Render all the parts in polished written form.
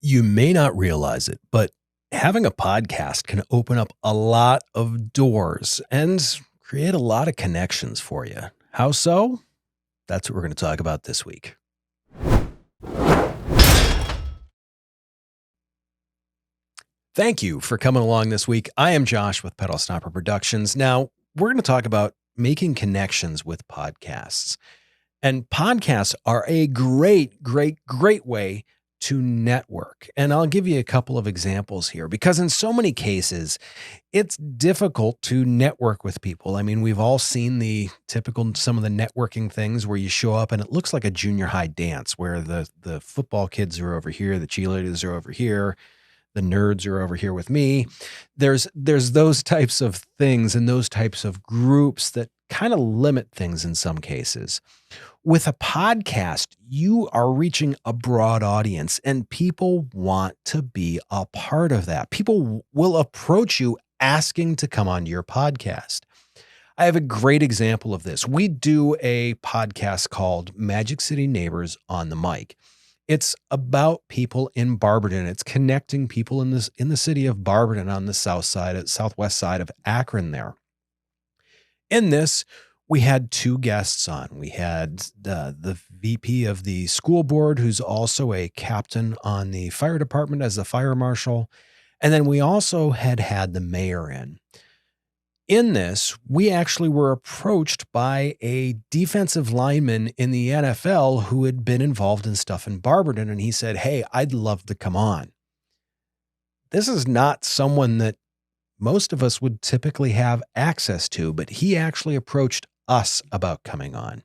You may not realize it, but having a podcast can open up a lot of doors and create a lot of connections for you. How so? That's what we're going to talk about this week. Thank you for coming along this week. I am Josh with Pedal Stopper Productions. Now, we're going to talk about making connections with podcasts. And podcasts are a great way to network. And I'll give you a couple of examples here because in so many cases, it's difficult to network with people. I mean, we've all seen the typical, some of the networking things where you show up and it looks like a junior high dance where the football kids are over here, the cheerleaders are over here, the nerds are over here with me. There's those types of things and those types of groups that kind of limit things in some cases. With a podcast, you are reaching a broad audience and people want to be a part of that. People will approach you asking to come onto your podcast. I have a great example of this. We do a podcast called Magic City Neighbors on the Mic. It's about people in Barberton. It's connecting people in the city of Barberton on the southwest side of Akron there. In this, we had two guests on. We had the VP of the school board, who's also a captain on the fire department as the fire marshal. And then we also had the mayor in. In this, we actually were approached by a defensive lineman in the NFL who had been involved in stuff in Barberton. And he said, "Hey, I'd love to come on." This is not someone that most of us would typically have access to, but he actually approached us about coming on.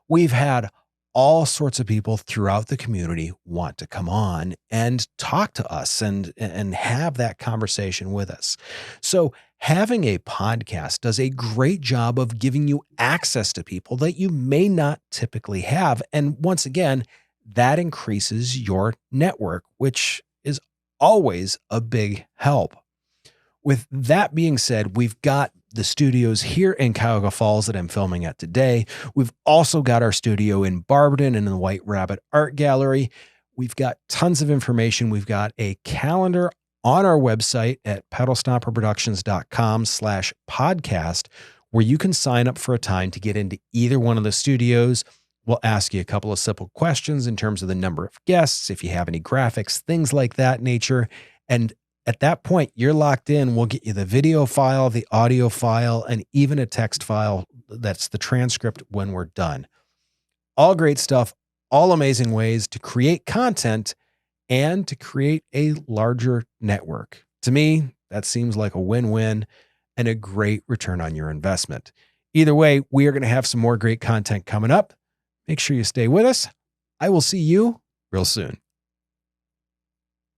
We've had all sorts of people throughout the community want to come on and talk to us and have that conversation with us. So having a podcast does a great job of giving you access to people that you may not typically have. And once again, that increases your network, which is always a big help. With that being said, we've got the studios here in Cuyahoga Falls that I'm filming at today. We've also got our studio in Barberton and in the White Rabbit Art Gallery. We've got tons of information. We've got a calendar on our website at pedalstopperproductions.com/podcast, where you can sign up for a time to get into either one of the studios. We'll ask you a couple of simple questions in terms of the number of guests, if you have any graphics, things like that nature. And at that point, you're locked in. We'll get you the video file, the audio file, and even a text file that's the transcript when we're done. All great stuff, all amazing ways to create content and to create a larger network. To me, that seems like a win-win and a great return on your investment. Either way, we are going to have some more great content coming up. Make sure you stay with us. I will see you real soon.